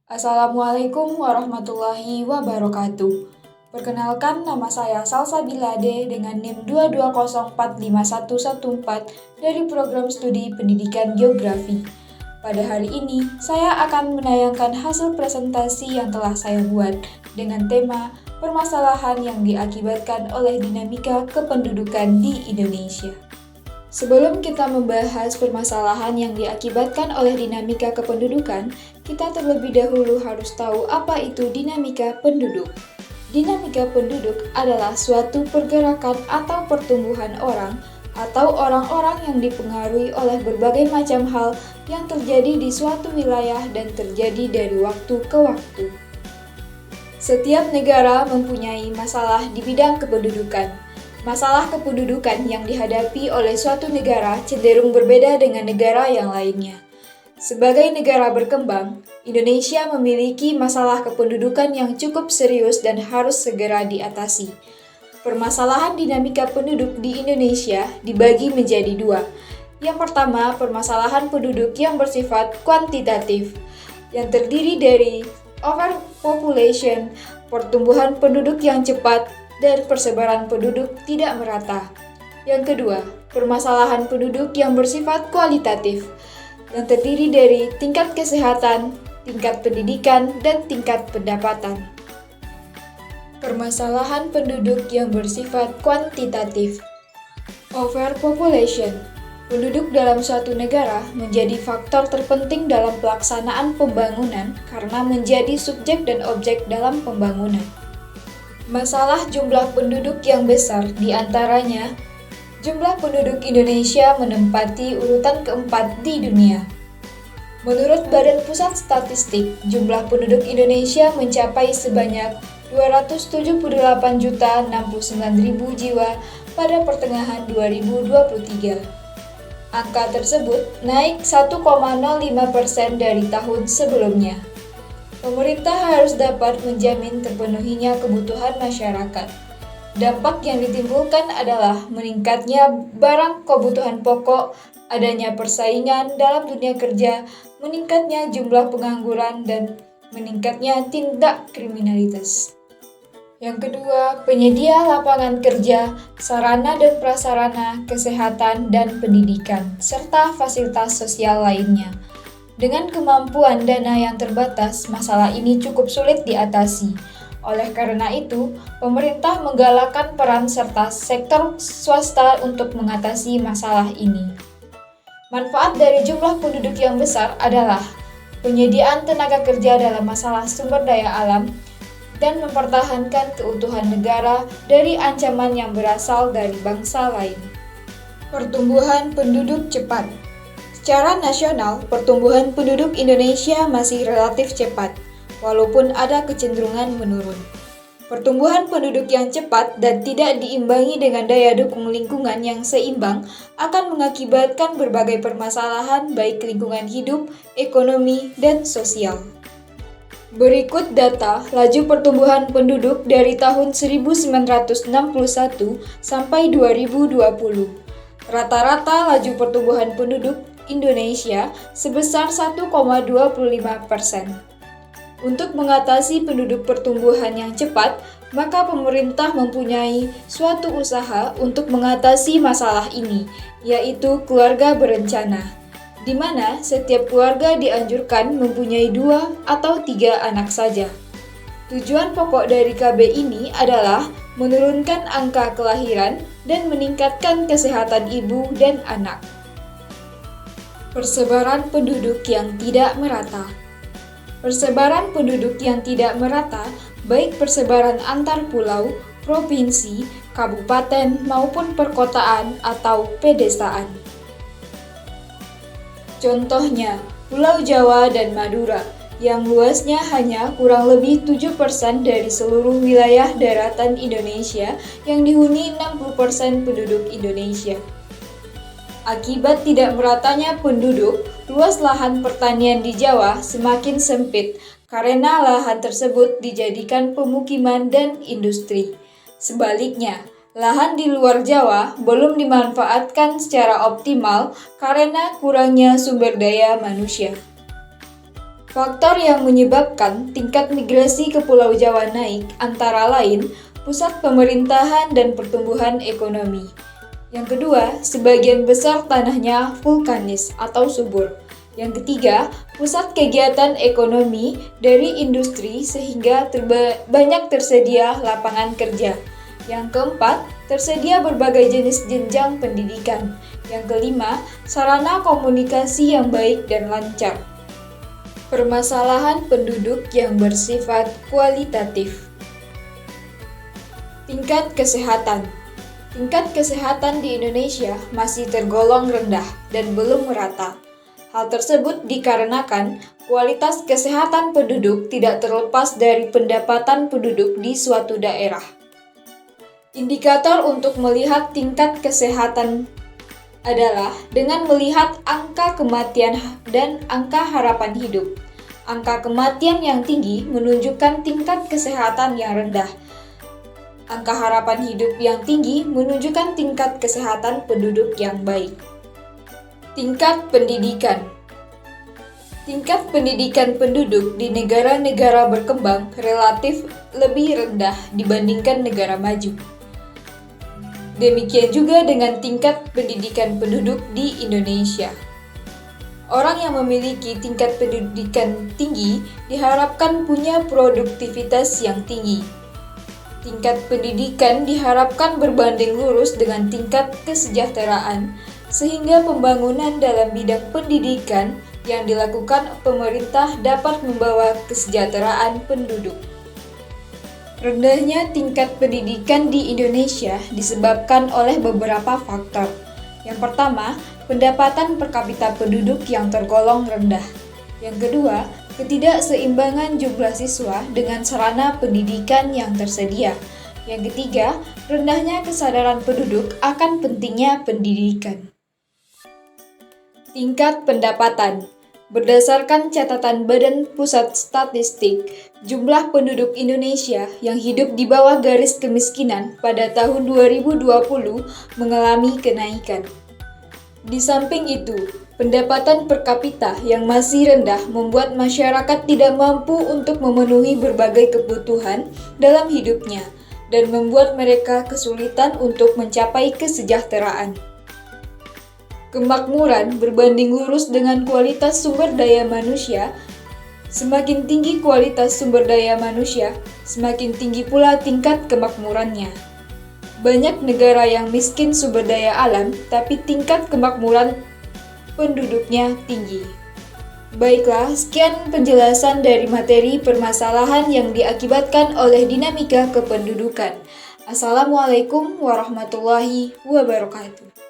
Assalamualaikum warahmatullahi wabarakatuh. Perkenalkan, nama saya Salsabilade dengan NIM 220451114 dari Program Studi Pendidikan Geografi. Pada hari ini, saya akan menayangkan hasil presentasi yang telah saya buat dengan tema permasalahan yang diakibatkan oleh dinamika kependudukan di Indonesia. Sebelum kita membahas permasalahan yang diakibatkan oleh dinamika kependudukan, kita terlebih dahulu harus tahu apa itu dinamika penduduk. Dinamika penduduk adalah suatu pergerakan atau pertumbuhan orang atau orang-orang yang dipengaruhi oleh berbagai macam hal yang terjadi di suatu wilayah dan terjadi dari waktu ke waktu. Setiap negara mempunyai masalah di bidang kependudukan. Masalah kependudukan yang dihadapi oleh suatu negara cenderung berbeda dengan negara yang lainnya. Sebagai negara berkembang, Indonesia memiliki masalah kependudukan yang cukup serius dan harus segera diatasi. Permasalahan dinamika penduduk di Indonesia dibagi menjadi dua. Yang pertama, permasalahan penduduk yang bersifat kuantitatif, yang terdiri dari overpopulation, pertumbuhan penduduk yang cepat, dan persebaran penduduk tidak merata. Yang kedua, permasalahan penduduk yang bersifat kualitatif, yang terdiri dari tingkat kesehatan, tingkat pendidikan, dan tingkat pendapatan. Permasalahan penduduk yang bersifat kuantitatif. Overpopulation. Penduduk dalam suatu negara menjadi faktor terpenting dalam pelaksanaan pembangunan karena menjadi subjek dan objek dalam pembangunan. Masalah jumlah penduduk yang besar, di antaranya jumlah penduduk Indonesia menempati urutan keempat di dunia. Menurut Badan Pusat Statistik, jumlah penduduk Indonesia mencapai sebanyak 278.069.000 jiwa pada pertengahan 2023. Angka tersebut naik 1,05% dari tahun sebelumnya. Pemerintah harus dapat menjamin terpenuhinya kebutuhan masyarakat. Dampak yang ditimbulkan adalah meningkatnya barang kebutuhan pokok, adanya persaingan dalam dunia kerja, meningkatnya jumlah pengangguran, dan meningkatnya tindak kriminalitas. Yang kedua, penyedia lapangan kerja, sarana dan prasarana, kesehatan dan pendidikan, serta fasilitas sosial lainnya. Dengan kemampuan dana yang terbatas, masalah ini cukup sulit diatasi. Oleh karena itu, pemerintah menggalakkan peran serta sektor swasta untuk mengatasi masalah ini. Manfaat dari jumlah penduduk yang besar adalah penyediaan tenaga kerja dalam masalah sumber daya alam dan mempertahankan keutuhan negara dari ancaman yang berasal dari bangsa lain. Pertumbuhan penduduk cepat. Secara nasional, pertumbuhan penduduk Indonesia masih relatif cepat, walaupun ada kecenderungan menurun. Pertumbuhan penduduk yang cepat dan tidak diimbangi dengan daya dukung lingkungan yang seimbang akan mengakibatkan berbagai permasalahan baik lingkungan hidup, ekonomi, dan sosial. Berikut data laju pertumbuhan penduduk dari tahun 1961 sampai 2020. Rata-rata laju pertumbuhan penduduk Indonesia sebesar 1,25%. Untuk mengatasi penduduk pertumbuhan yang cepat, maka pemerintah mempunyai suatu usaha untuk mengatasi masalah ini, yaitu keluarga berencana, di mana setiap keluarga dianjurkan mempunyai 2 atau 3 anak saja. Tujuan pokok dari KB ini adalah menurunkan angka kelahiran dan meningkatkan kesehatan ibu dan anak. Persebaran penduduk yang tidak merata. Persebaran penduduk yang tidak merata, baik persebaran antar pulau, provinsi, kabupaten, maupun perkotaan atau pedesaan. Contohnya, Pulau Jawa dan Madura, yang luasnya hanya kurang lebih 7% dari seluruh wilayah daratan Indonesia yang dihuni 60% penduduk Indonesia. Akibat tidak meratanya penduduk, luas lahan pertanian di Jawa semakin sempit karena lahan tersebut dijadikan pemukiman dan industri. Sebaliknya, lahan di luar Jawa belum dimanfaatkan secara optimal karena kurangnya sumber daya manusia. Faktor yang menyebabkan tingkat migrasi ke Pulau Jawa naik antara lain pusat pemerintahan dan pertumbuhan ekonomi. Yang kedua, sebagian besar tanahnya vulkanis atau subur. Yang ketiga, pusat kegiatan ekonomi dari industri sehingga banyak tersedia lapangan kerja. Yang keempat, tersedia berbagai jenis jenjang pendidikan. Yang kelima, sarana komunikasi yang baik dan lancar. Permasalahan penduduk yang bersifat kualitatif. Tingkat kesehatan. Tingkat kesehatan di Indonesia masih tergolong rendah dan belum merata. Hal tersebut dikarenakan kualitas kesehatan penduduk tidak terlepas dari pendapatan penduduk di suatu daerah. Indikator untuk melihat tingkat kesehatan adalah dengan melihat angka kematian dan angka harapan hidup. Angka kematian yang tinggi menunjukkan tingkat kesehatan yang rendah. Angka harapan hidup yang tinggi menunjukkan tingkat kesehatan penduduk yang baik. Tingkat pendidikan. Tingkat pendidikan penduduk di negara-negara berkembang relatif lebih rendah dibandingkan negara maju. Demikian juga dengan tingkat pendidikan penduduk di Indonesia. Orang yang memiliki tingkat pendidikan tinggi diharapkan punya produktivitas yang tinggi. Tingkat pendidikan diharapkan berbanding lurus dengan tingkat kesejahteraan, sehingga pembangunan dalam bidang pendidikan yang dilakukan pemerintah dapat membawa kesejahteraan penduduk. Rendahnya tingkat pendidikan di Indonesia disebabkan oleh beberapa faktor. Yang pertama, pendapatan per kapita penduduk yang tergolong rendah. Yang kedua, ketidakseimbangan jumlah siswa dengan sarana pendidikan yang tersedia. Yang ketiga, rendahnya kesadaran penduduk akan pentingnya pendidikan. Tingkat pendapatan. Berdasarkan catatan Badan Pusat Statistik, jumlah penduduk Indonesia yang hidup di bawah garis kemiskinan pada tahun 2020 mengalami kenaikan. Di samping itu, pendapatan per kapita yang masih rendah membuat masyarakat tidak mampu untuk memenuhi berbagai kebutuhan dalam hidupnya dan membuat mereka kesulitan untuk mencapai kesejahteraan. Kemakmuran berbanding lurus dengan kualitas sumber daya manusia. Semakin tinggi kualitas sumber daya manusia, semakin tinggi pula tingkat kemakmurannya. Banyak negara yang miskin sumber daya alam, tapi tingkat kemakmuran penduduknya tinggi. Baiklah, sekian penjelasan dari materi permasalahan yang diakibatkan oleh dinamika kependudukan. Assalamualaikum warahmatullahi wabarakatuh.